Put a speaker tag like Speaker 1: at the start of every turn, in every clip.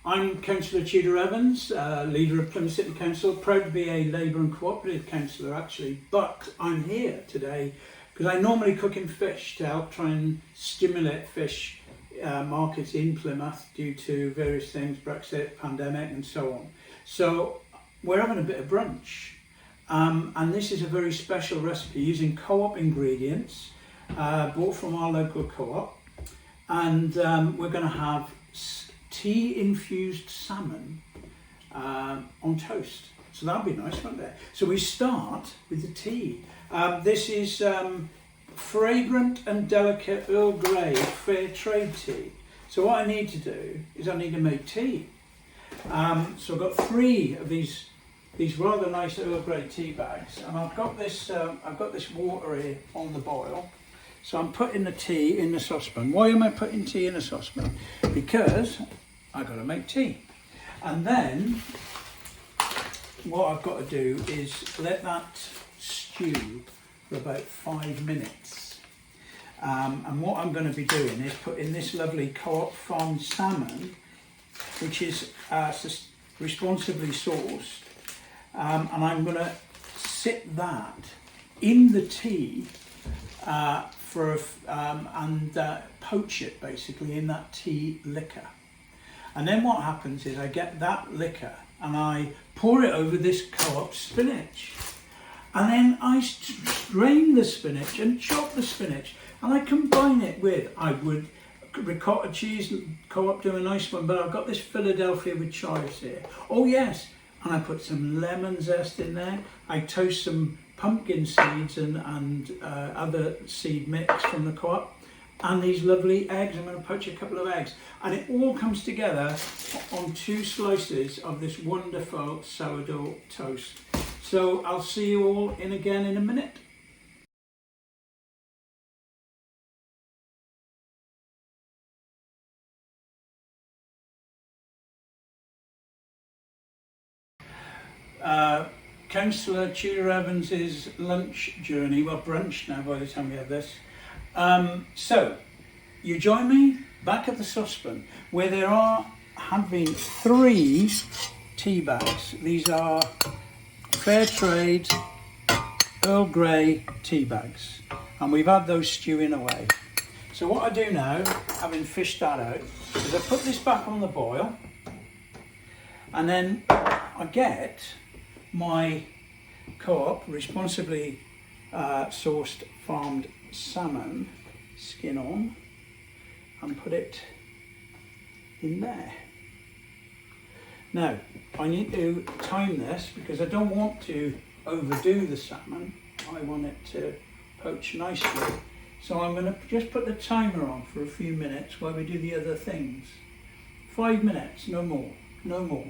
Speaker 1: I'm Councillor Tudor Evans, leader of Plymouth City Council, proud to be a Labour and Cooperative Councillor actually, but I'm here today because I normally cook in fish to help try and stimulate fish markets in Plymouth due to various things, Brexit, pandemic and so on. So we're having a bit of brunch and this is a very special recipe using co-op ingredients bought from our local co-op, and we're going to have tea infused salmon on toast. So that'll be nice, won't it? So we start with the tea. This is fragrant and delicate Earl Grey Fairtrade tea. So what I need to do is I need to make tea. So I've got 3 of these rather nice Earl Grey tea bags, and I've got this water here on the boil. So I'm putting the tea in the saucepan. Why am I putting tea in a saucepan? Because I've got to make tea. And then what I've got to do is let that stew for about 5 minutes. And what I'm going to be doing is putting this lovely co-op farmed salmon, which is responsibly sourced, and I'm going to sit that in the tea and poach it basically in that tea liquor. And then what happens is I get that liquor and I pour it over this co-op spinach, and then I strain the spinach and chop the spinach, and I combine it with, I would ricotta cheese, co-op do a nice one, but I've got this Philadelphia with chives here. Oh yes, and I put some lemon zest in there. I toast some pumpkin seeds and other seed mix from the co-op, and these lovely eggs. I'm going to poach a couple of eggs, and it all comes together on 2 slices of this wonderful sourdough toast. So I'll see you all again in a minute. Councillor Tudor Evans' lunch journey, well brunch now by the time we have this. So you join me back at the saucepan where there have been 3 tea bags. These are Fairtrade Earl Grey tea bags, and we've had those stewing away. So what I do now, having fished that out, is I put this back on the boil, and then I get my co-op responsibly sourced farmed salmon skin on and put it in there. Now I need to time this because I don't want to overdo the salmon. I want it to poach nicely, so I'm going to just put the timer on for a few minutes while we do the other things. 5 minutes, no more. So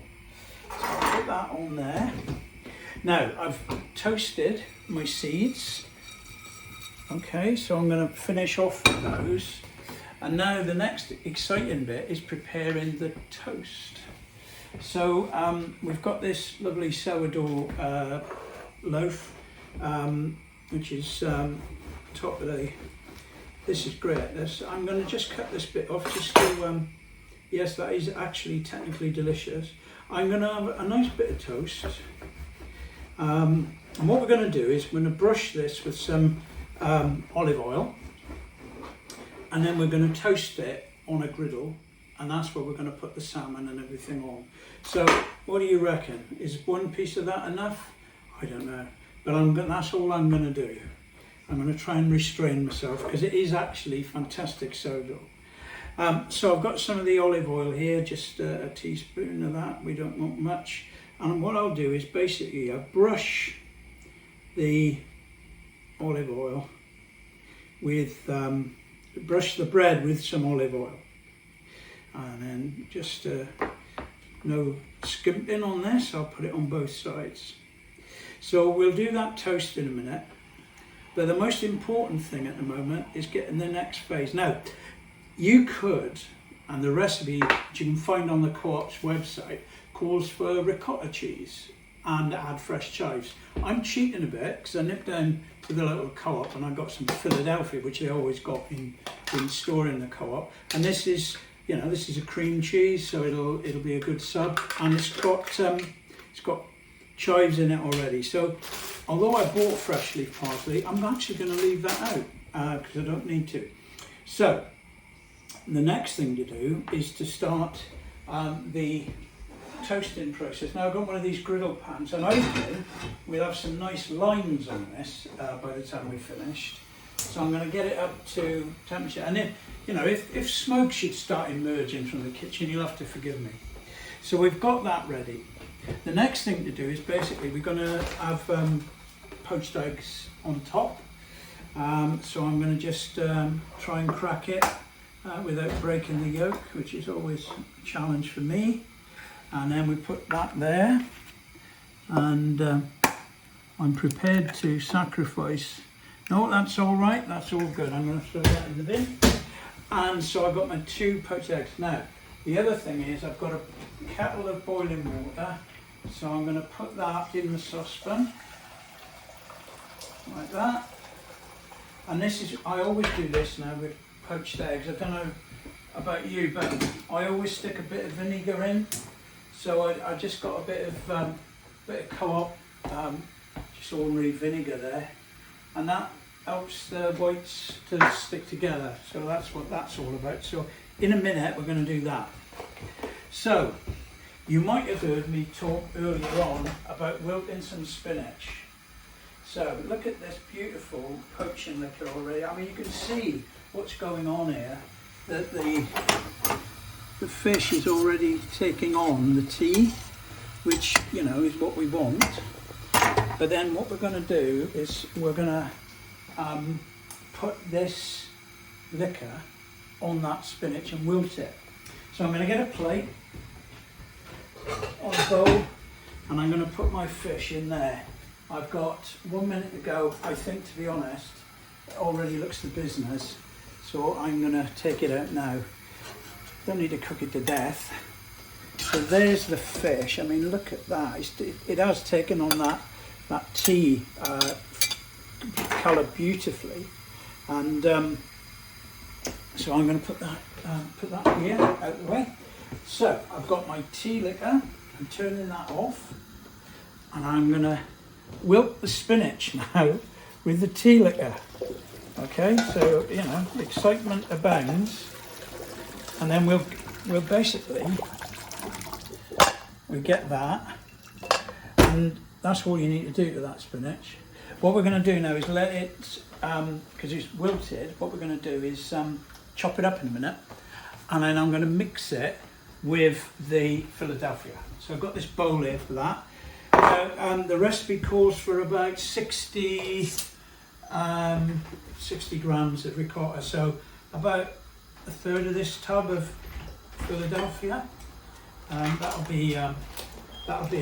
Speaker 1: I'll put that on there. Now I've toasted my seeds. Okay, so I'm going to finish off with those. And now the next exciting bit is preparing the toast. So we've got this lovely sourdough loaf, which is top of the. This is great. I'm going to just cut this bit off just to. Yes, that is actually technically delicious. I'm going to have a nice bit of toast. And what we're going to do is we're going to brush this with some olive oil, and then we're going to toast it on a griddle, and that's where we're going to put the salmon and everything on. So what do you reckon? Is 1 piece of that enough? I don't know, but that's all I'm going to do. I'm going to try and restrain myself because it is actually fantastic sourdough. So I've got some of the olive oil here, just a teaspoon of that. We don't want much. And what I'll do is basically I brush the olive oil with, brush the bread with some olive oil. And then just no skimping on this, I'll put it on both sides. So we'll do that toast in a minute. But the most important thing at the moment is getting the next phase. Now, you could, and the recipe which you can find on the co-op's website calls for ricotta cheese and add fresh chives. I'm cheating a bit because I nipped down to the local co-op and I got some Philadelphia, which they always got in store in the co-op, and this is you know, this is a cream cheese, so it'll be a good sub, and it's got chives in it already. So although I bought fresh leaf parsley, I'm actually going to leave that out because I don't need to. So the next thing to do is to start the toasting process. Now I've got one of these griddle pans, and hopefully we'll have some nice lines on this by the time we've finished. So I'm going to get it up to temperature, and if smoke should start emerging from the kitchen, you'll have to forgive me. So we've got that ready. The next thing to do is basically we're going to have poached eggs on top. So I'm going to just try and crack it without breaking the yolk, which is always a challenge for me. And then we put that there, and I'm prepared to sacrifice. No, that's all right, that's all good. I'm going to throw that in the bin. And so I've got my 2 poached eggs. Now, the other thing is I've got a kettle of boiling water, so I'm going to put that in the saucepan, like that. And this is, I always do this now with poached eggs. I don't know about you, but I always stick a bit of vinegar in. So I just got a bit of Co-op, just ordinary vinegar there, and that helps the whites to stick together. So that's what that's all about. So in a minute we're going to do that. So you might have heard me talk earlier on about wilting some spinach. So look at this beautiful poaching liquor already. I mean, you can see what's going on here, that the fish is already taking on the tea, which, you know, is what we want. But then what we're going to do is we're going to put this liquor on that spinach and wilt it. So I'm going to get a plate or a bowl, and I'm going to put my fish in there. I've got 1 minute to go. I think, to be honest, it already looks the business, so I'm going to take it out now. Don't need to cook it to death. So there's the fish. I mean, look at that. It has taken on that tea colour beautifully, and so I'm going to put that here out of the way. So I've got my tea liquor. I'm turning that off, and I'm going to wilt the spinach now with the tea liquor. Okay, so, you know, excitement abounds. And then we'll basically, we get that, and that's all you need to do to that spinach. What we're going to do now is let it, because it's wilted, what we're going to do is chop it up in a minute, and then I'm going to mix it with the Philadelphia. So I've got this bowl here for that. The recipe calls for about 60 grams of ricotta, so about a third of this tub of Philadelphia. That'll be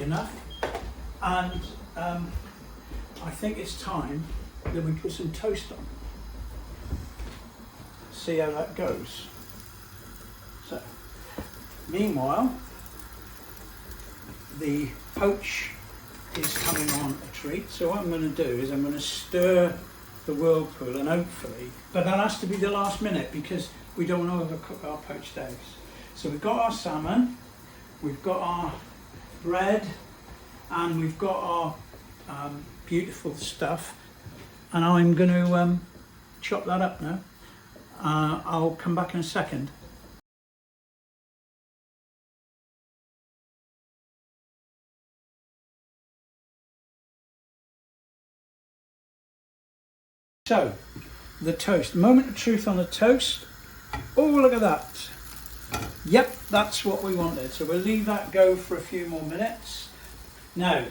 Speaker 1: enough. And I think it's time that we put some toast on. See how that goes. So, meanwhile, the poach is coming on a treat. So what I'm going to do is I'm going to stir the whirlpool, and hopefully, but that has to be the last minute because we don't want to overcook our poached eggs. So we've got our salmon, we've got our bread, and we've got our beautiful stuff, and I'm going to chop that up now. I'll come back in a second. So, the toast. Moment of truth on the toast. Oh, look at that. Yep, that's what we wanted. So we'll leave that go for a few more minutes. Now,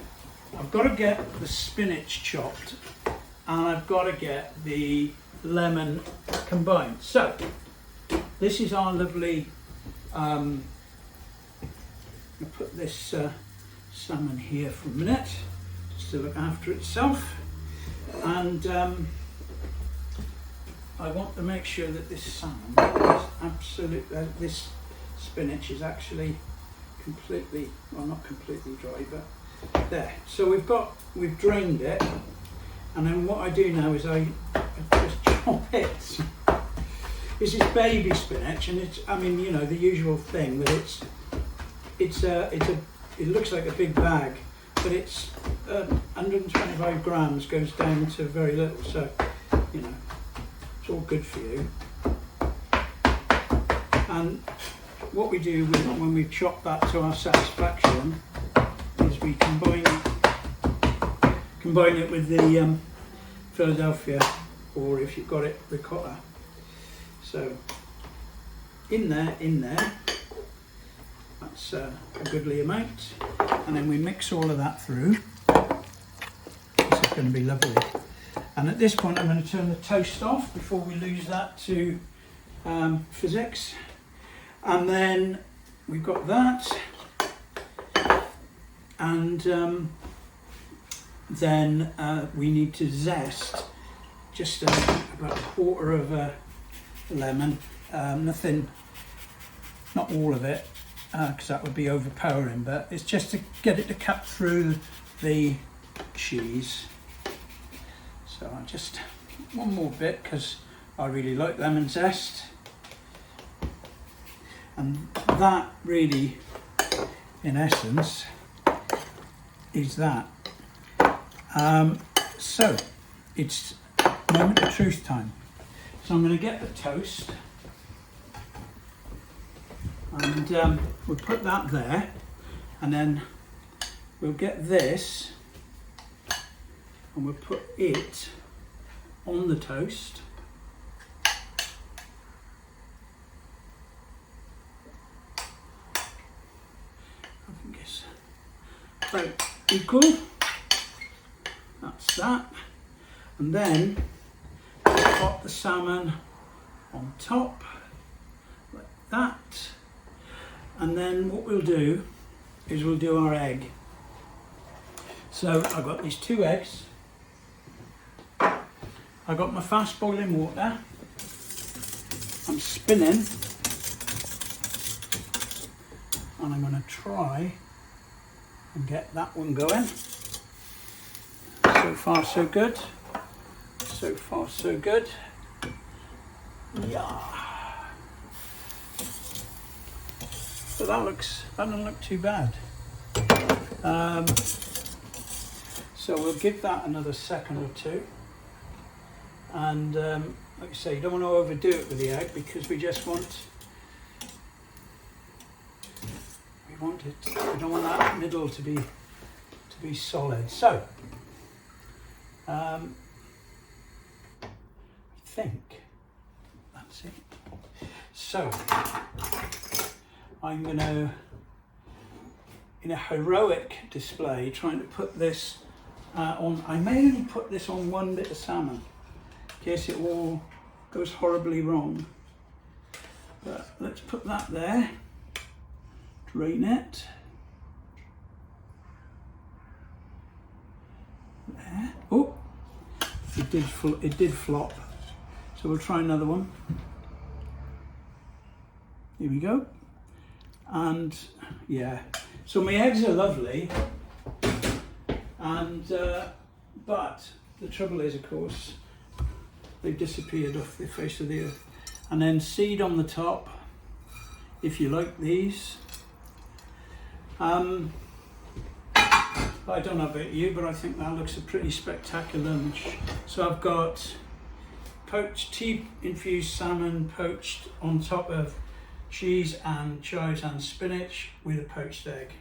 Speaker 1: I've got to get the spinach chopped, and I've got to get the lemon combined. So, this is our lovely, I'll put this salmon here for a minute, just to look after itself. And I want to make sure that this salmon is absolutely, this spinach is actually completely, well, not completely dry, but there. So we've drained it, and then what I do now is I just chop it This is baby spinach, and it's, I mean, you know, the usual thing that it looks like a big bag, but it's 125 grams goes down to very little, so you know it's all good for you. And what we do when we chop that to our satisfaction is we combine it with the Philadelphia, or if you've got it, ricotta. So in there. That's a goodly amount, and then we mix all of that through. This is going to be lovely. And at this point I'm going to turn the toast off before we lose that to physics. And then we've got that, and then we need to zest just about a quarter of a lemon. Nothing, not all of it, because that would be overpowering, but it's just to get it to cut through the cheese. So I'll just one more bit, because I really like lemon zest, and that really in essence is that. So it's moment of truth time. So I'm going to get the toast, and we'll put that there, and then we'll get this and we'll put it on the toast. I think it's about equal. That's that. And then pop the salmon on top like that. And then what we'll do is we'll do our egg. So I've got these 2 eggs. I've got my fast boiling water. I'm spinning. And I'm going to try and get that one going. So far so good. So far so good. Yeah. But that doesn't look too bad. So we'll give that another second or two. And like I say, you don't want to overdo it with the egg, because we don't want that middle to be solid. So I think that's it. So I'm going to, in a heroic display, trying to put this on. I may only put this on one bit of salmon in case it all goes horribly wrong. But let's put that there, drain it. There. Oh, it did flop. So we'll try another one. Here we go. And yeah, so my eggs are lovely, and but the trouble is, of course, they've disappeared off the face of the earth. And then seed on the top, if you like these. I don't know about you, but I think that looks a pretty spectacular lunch. So I've got poached tea infused salmon poached on top of cheese and chives and spinach with a poached egg.